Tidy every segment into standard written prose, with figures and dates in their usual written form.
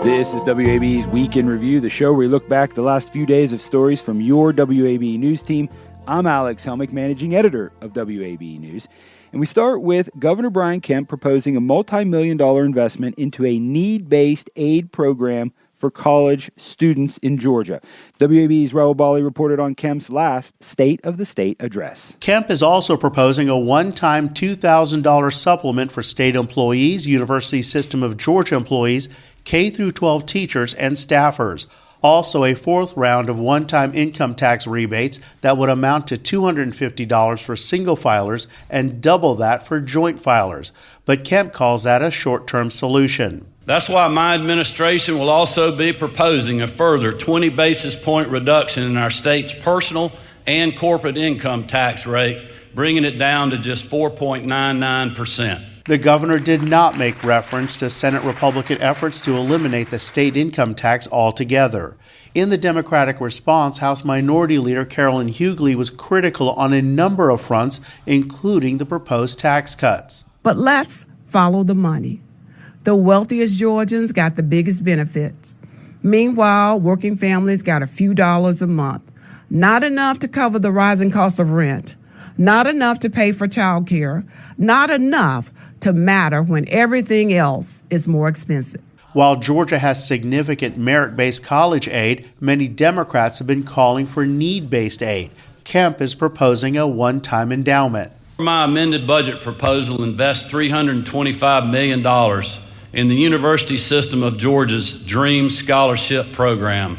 This is WABE's Week in Review, the show where we look back the last few days of stories from your WABE news team. I'm Alex Helmick, managing editor of WABE News. And we start with Governor Brian Kemp proposing a multi-million-dollar investment into a need-based aid program for college students in Georgia. WABE's Raul Bali reported on Kemp's last State of the State address. Kemp is also proposing a one-time $2,000 supplement for state employees, University System of Georgia employees, K-12 teachers, and staffers. Also, a fourth round of one-time income tax rebates that would amount to $250 for single filers and double that for joint filers. But Kemp calls that a short-term solution. That's why my administration will also be proposing a further 20 basis point reduction in our state's personal and corporate income tax rate, bringing it down to just 4.99%. The governor did not make reference to Senate Republican efforts to eliminate the state income tax altogether. In the Democratic response, House Minority Leader Carolyn Hughley was critical on a number of fronts, including the proposed tax cuts. But let's follow the money. The wealthiest Georgians got the biggest benefits. Meanwhile, working families got a few dollars a month. Not enough to cover the rising cost of rent. Not enough to pay for child care. Not enough to matter when everything else is more expensive. While Georgia has significant merit-based college aid, many Democrats have been calling for need-based aid. Kemp is proposing a one-time endowment. My amended budget proposal invests $325 million in the University System of Georgia's Dream Scholarship Program,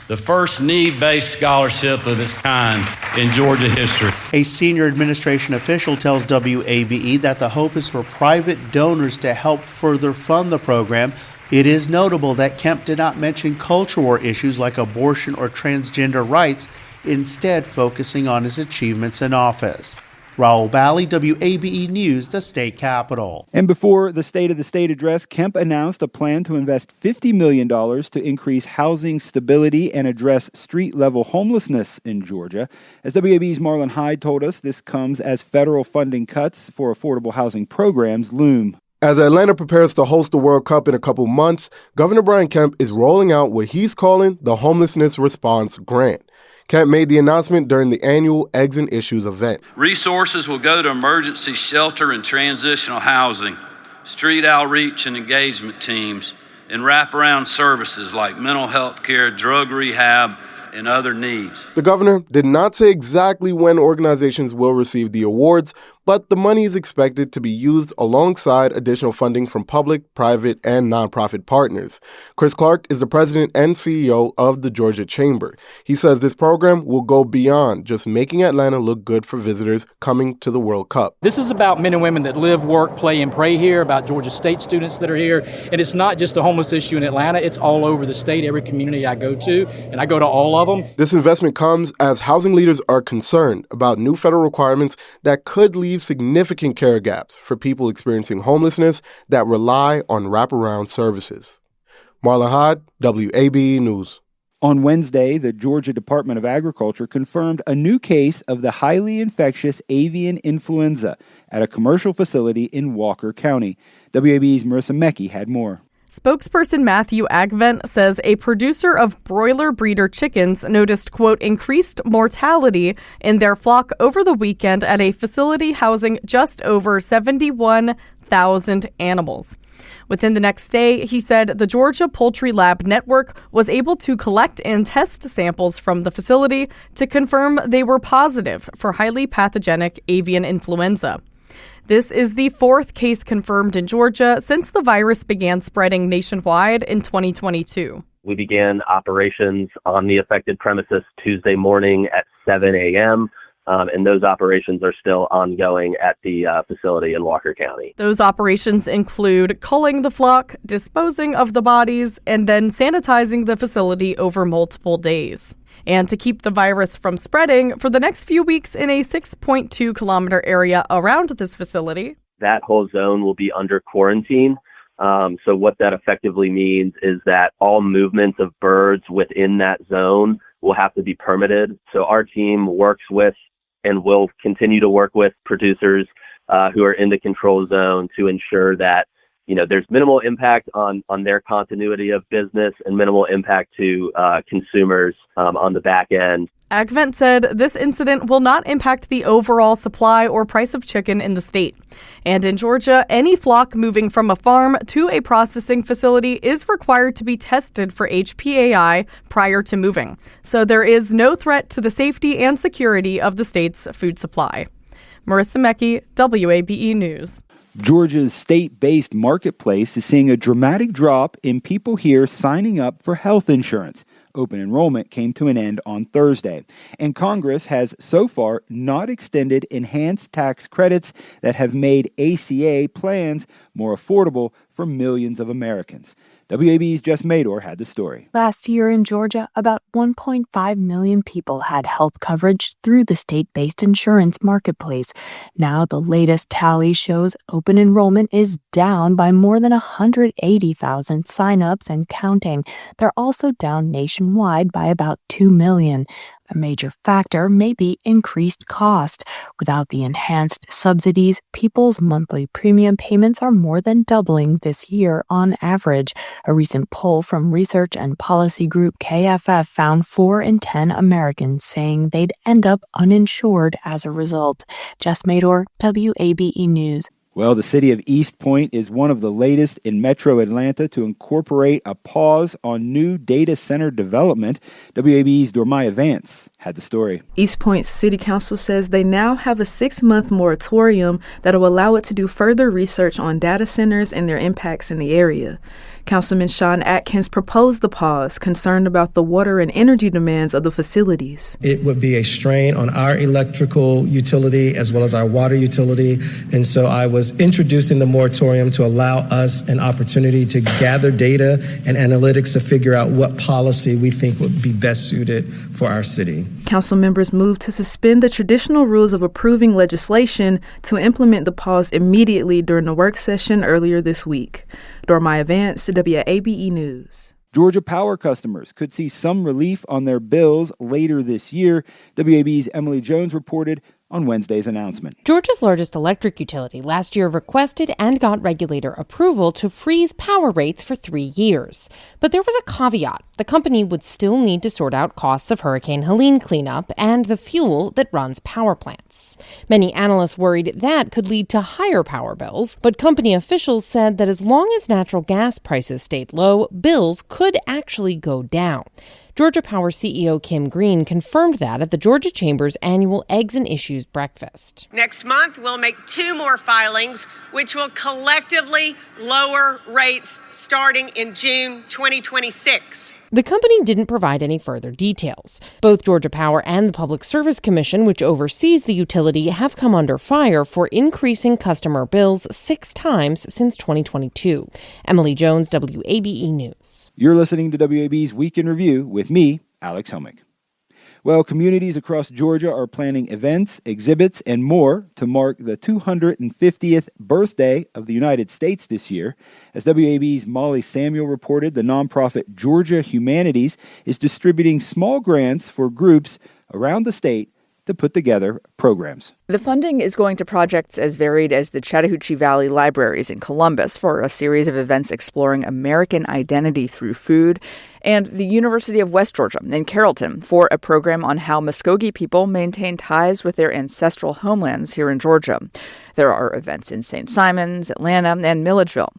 the first need-based scholarship of its kind in Georgia history. A senior administration official tells WABE that the hope is for private donors to help further fund the program. It is notable that Kemp did not mention cultural war issues like abortion or transgender rights, instead focusing on his achievements in office. Raul Bali, WABE News, the state capitol. And before the State of the State address, Kemp announced a plan to invest $50 million to increase housing stability and address street-level homelessness in Georgia. As WABE's Marlon Hyde told us, this comes as federal funding cuts for affordable housing programs loom. As Atlanta prepares to host the World Cup in a couple months, Governor Brian Kemp is rolling out what he's calling the Homelessness Response Grant. Kemp made the announcement during the annual Eggs and Issues event. Resources will go to emergency shelter and transitional housing, street outreach and engagement teams, and wraparound services like mental health care, drug rehab, and other needs. The governor did not say exactly when organizations will receive the awards, but the money is expected to be used alongside additional funding from public, private, and nonprofit partners. Chris Clark is the president and CEO of the Georgia Chamber. He says this program will go beyond just making Atlanta look good for visitors coming to the World Cup. This is about men and women that live, work, play, and pray here, about Georgia State students that are here. And it's not just a homeless issue in Atlanta. It's all over the state, every community I go to, and I go to all of them. This investment comes as housing leaders are concerned about new federal requirements that could leave significant care gaps for people experiencing homelessness that rely on wraparound services. Marlon Hyde, WABE News. On Wednesday, the Georgia Department of Agriculture confirmed a new case of the highly infectious avian influenza at a commercial facility in Walker County. WABE's Marissa Mecki had more. Spokesperson Matthew Agvent says a producer of broiler breeder chickens noticed, quote, increased mortality in their flock over the weekend at a facility housing just over 71,000 animals. Within the next day, he said the Georgia Poultry Lab Network was able to collect and test samples from the facility to confirm they were positive for highly pathogenic avian influenza. This is the fourth case confirmed in Georgia since the virus began spreading nationwide in 2022. We began operations on the affected premises Tuesday morning at 7 a.m., and those operations are still ongoing at the facility in Walker County. Those operations include culling the flock, disposing of the bodies, and then sanitizing the facility over multiple days. And to keep the virus from spreading for the next few weeks in a 6.2 kilometer area around this facility. That whole zone will be under quarantine. So what that effectively means is that all movements of birds within that zone will have to be permitted. So our team works with and will continue to work with producers who are in the control zone to ensure that there's minimal impact on their continuity of business and minimal impact to consumers on the back end. AgVent said this incident will not impact the overall supply or price of chicken in the state. And in Georgia, any flock moving from a farm to a processing facility is required to be tested for HPAI prior to moving. So there is no threat to the safety and security of the state's food supply. Marissa Mecki, WABE News. Georgia's state-based marketplace is seeing a dramatic drop in people here signing up for health insurance. Open enrollment came to an end on Thursday, and Congress has so far not extended enhanced tax credits that have made ACA plans more affordable for millions of Americans. WAB's Jess Mador had the story. Last year in Georgia, about 1.5 million people had health coverage through the state-based insurance marketplace. Now the latest tally shows open enrollment is down by more than 180,000 signups and counting. They're also down nationwide by about 2 million. A major factor may be increased cost. Without the enhanced subsidies, people's monthly premium payments are more than doubling this year on average. A recent poll from research and policy group KFF found 4 in 10 Americans saying they'd end up uninsured as a result. Jess Mador, WABE News. Well, the city of East Point is one of the latest in Metro Atlanta to incorporate a pause on new data center development. WABE's Dormaya Vance had the story. East Point City Council says they now have a 6-month moratorium that will allow it to do further research on data centers and their impacts in the area. Councilman Sean Atkins proposed the pause, concerned about the water and energy demands of the facilities. It would be a strain on our electrical utility as well as our water utility. And so I was introducing the moratorium to allow us an opportunity to gather data and analytics to figure out what policy we think would be best suited for our city. Council members moved to suspend the traditional rules of approving legislation to implement the pause immediately during the work session earlier this week. Dormaya Vance, WABE News. Georgia Power customers could see some relief on their bills later this year. WABE's Emily Jones reported on Wednesday's announcement. Georgia's largest electric utility last year requested and got regulator approval to freeze power rates for 3 years. But there was a caveat. The company would still need to sort out costs of Hurricane Helene cleanup and the fuel that runs power plants. Many analysts worried that could lead to higher power bills, but company officials said that as long as natural gas prices stayed low, bills could actually go down. Georgia Power CEO Kim Green confirmed that at the Georgia Chamber's annual Eggs and Issues breakfast. Next month, we'll make 2 more filings, which will collectively lower rates starting in June 2026. The company didn't provide any further details. Both Georgia Power and the Public Service Commission, which oversees the utility, have come under fire for increasing customer bills 6 times since 2022. Emily Jones, WABE News. You're listening to WABE's Week in Review with me, Alex Helmick. Well, communities across Georgia are planning events, exhibits, and more to mark the 250th birthday of the United States this year. As WABE's Molly Samuel reported, the nonprofit Georgia Humanities is distributing small grants for groups around the state to put together programs. The funding is going to projects as varied as the Chattahoochee Valley Libraries in Columbus for a series of events exploring American identity through food, and the University of West Georgia in Carrollton for a program on how Muskogee people maintain ties with their ancestral homelands here in Georgia. There are events in St. Simons, Atlanta, and Milledgeville.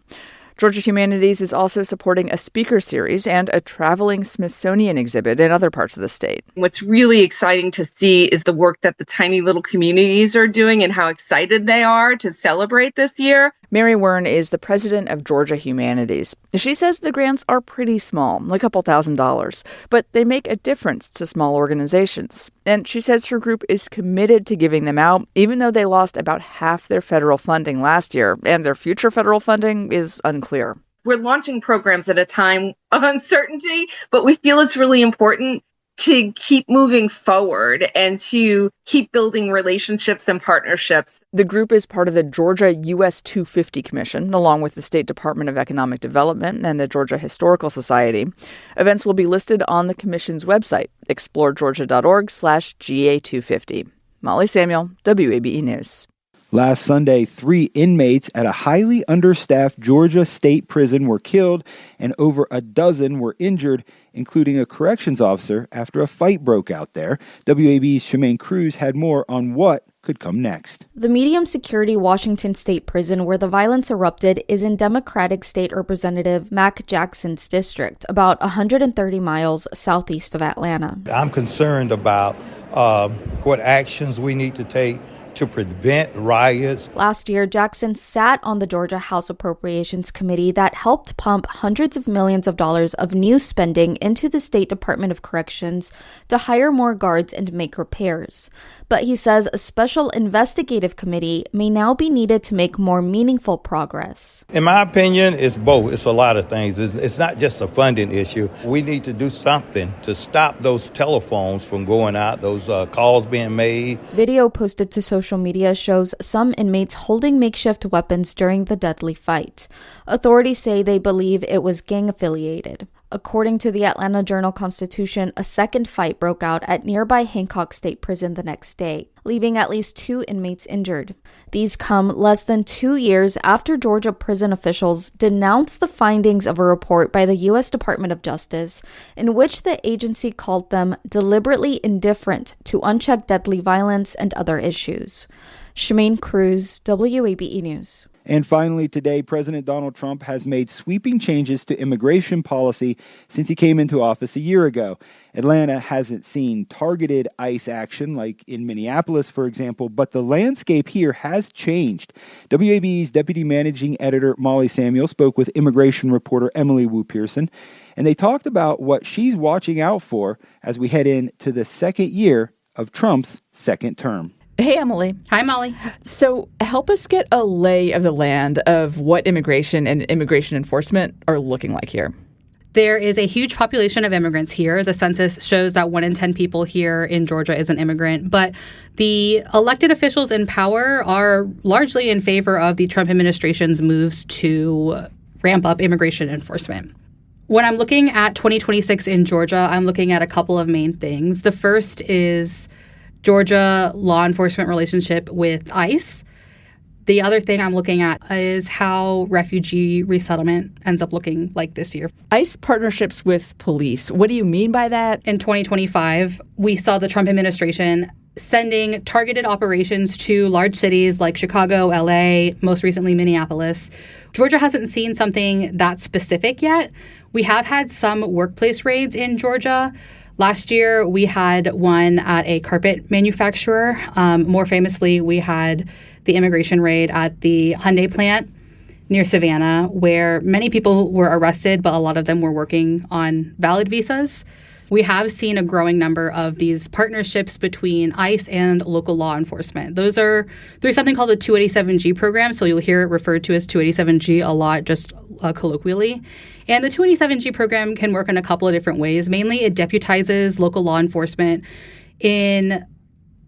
Georgia Humanities is also supporting a speaker series and a traveling Smithsonian exhibit in other parts of the state. What's really exciting to see is the work that the tiny little communities are doing and how excited they are to celebrate this year. Mary Wern is the president of Georgia Humanities. She says the grants are pretty small, a couple $1,000s, but they make a difference to small organizations. And she says her group is committed to giving them out, even though they lost about half their federal funding last year, and their future federal funding is unclear. We're launching programs at a time of uncertainty, but we feel it's really important to keep moving forward and to keep building relationships and partnerships. The group is part of the Georgia US 250 Commission, along with the State Department of Economic Development and the Georgia Historical Society. Events will be listed on the Commission's website, exploregeorgia.org/GA250. Molly Samuel, WABE News. Last Sunday, 3 inmates at a highly understaffed Georgia state prison were killed and over a dozen were injured, including a corrections officer, after a fight broke out there. WAB's Shemaine Cruz had more on what could come next. The medium security Washington State Prison where the violence erupted is in Democratic State Representative Mac Jackson's district, about 130 miles southeast of Atlanta. I'm concerned about what actions we need to take to prevent riots. Last year, Jackson sat on the Georgia House Appropriations Committee that helped pump hundreds of millions of dollars of new spending into the State Department of Corrections to hire more guards and make repairs. But he says a special investigative committee may now be needed to make more meaningful progress. In my opinion, it's both. It's a lot of things. It's not just a funding issue. We need to do something to stop those telephones from going out, those calls being made. Video posted to social media shows some inmates holding makeshift weapons during the deadly fight. Authorities say they believe it was gang-affiliated. According to the Atlanta Journal-Constitution, a second fight broke out at nearby Hancock State Prison the next day, leaving at least 2 inmates injured. These come less than 2 years after Georgia prison officials denounced the findings of a report by the U.S. Department of Justice in which the agency called them deliberately indifferent to unchecked deadly violence and other issues. Shemaine Cruz, WABE News. And finally, today, President Donald Trump has made sweeping changes to immigration policy since he came into office a year ago. Atlanta hasn't seen targeted ICE action like in Minneapolis, for example, but the landscape here has changed. WABE's Deputy Managing Editor Molly Samuel spoke with immigration reporter Emily Wu Pearson, and they talked about what she's watching out for as we head into the second year of Trump's second term. Hey, Emily. Hi, Molly. So help us get a lay of the land of what immigration and immigration enforcement are looking like here. There is a huge population of immigrants here. The census shows that 1 in 10 people here in Georgia is an immigrant. But the elected officials in power are largely in favor of the Trump administration's moves to ramp up immigration enforcement. When I'm looking at 2026 in Georgia, I'm looking at a couple of main things. The first is Georgia law enforcement relationship with ICE. The other thing I'm looking at is how refugee resettlement ends up looking like this year. ICE partnerships with police. What do you mean by that? In 2025, we saw the Trump administration sending targeted operations to large cities like Chicago, LA, most recently Minneapolis. Georgia hasn't seen something that specific yet. We have had some workplace raids in Georgia. Last year, we had one at a carpet manufacturer. More famously, we had the immigration raid at the Hyundai plant near Savannah, where many people were arrested, but a lot of them were working on valid visas. We have seen a growing number of these partnerships between ICE and local law enforcement. Those are through something called the 287G program, so you'll hear it referred to as 287G a lot, just colloquially. And the 287G program can work in a couple of different ways. Mainly, it deputizes local law enforcement in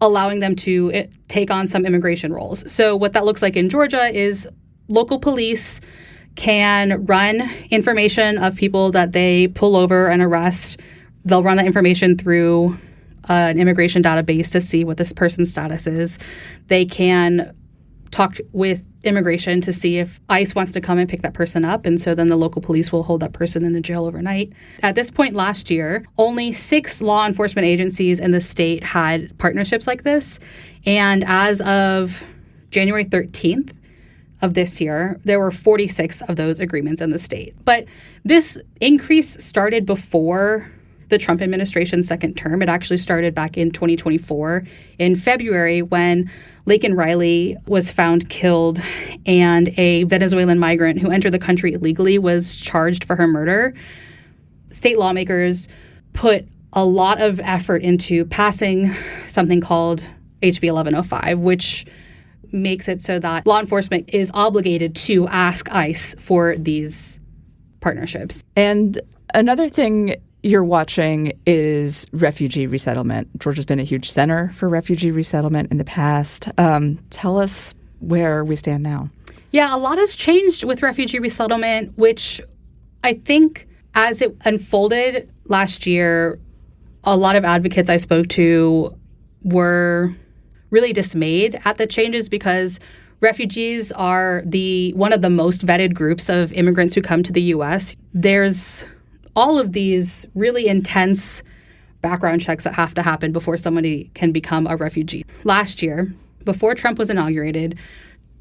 allowing them to take on some immigration roles. So what that looks like in Georgia is local police can run information of people that they pull over and arrest. They'll run that information through an immigration database to see what this person's status is. They can talk with immigration to see if ICE wants to come and pick that person up, and so then the local police will hold that person in the jail overnight. At this point last year, only 6 law enforcement agencies in the state had partnerships like this, and as of January 13th of this year, there were 46 of those agreements in the state. But this increase started before the Trump administration's second term. It actually started back in 2024 in February when Laken Riley was found killed and a Venezuelan migrant who entered the country illegally was charged for her murder. State lawmakers put a lot of effort into passing something called HB 1105, which makes it so that law enforcement is obligated to ask ICE for these partnerships. And another thing you're watching is refugee resettlement. Georgia's been a huge center for refugee resettlement in the past. Tell us where we stand now. Yeah, a lot has changed with refugee resettlement, which I think as it unfolded last year, a lot of advocates I spoke to were really dismayed at the changes because refugees are one of the most vetted groups of immigrants who come to the U.S. There's all of these really intense background checks that have to happen before somebody can become a refugee. Last year, before Trump was inaugurated,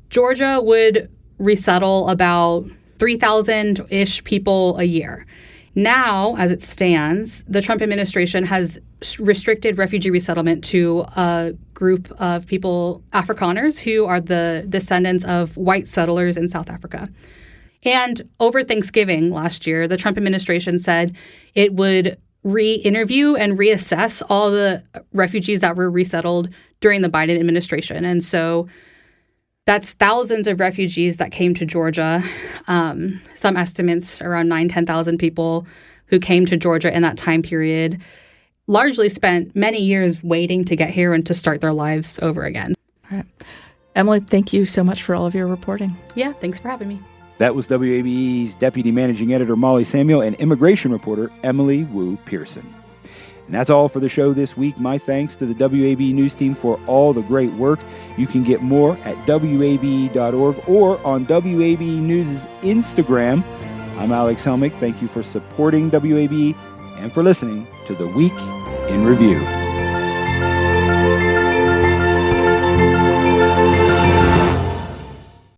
Georgia would resettle about 3,000-ish people a year. Now, as it stands, the Trump administration has restricted refugee resettlement to a group of people, Afrikaners, who are the descendants of white settlers in South Africa. And over Thanksgiving last year, the Trump administration said it would re-interview and reassess all the refugees that were resettled during the Biden administration. And so that's thousands of refugees that came to Georgia. Some estimates around 10,000 people who came to Georgia in that time period, largely spent many years waiting to get here and to start their lives over again. All right. Emily, thank you so much for all of your reporting. Yeah, thanks for having me. That was WABE's Deputy Managing Editor Molly Samuel and immigration reporter Emily Wu Pearson. And that's all for the show this week. My thanks to the WABE News team for all the great work. You can get more at WABE.org or on WABE News' Instagram. I'm Alex Helmick. Thank you for supporting WABE and for listening to The Week in Review.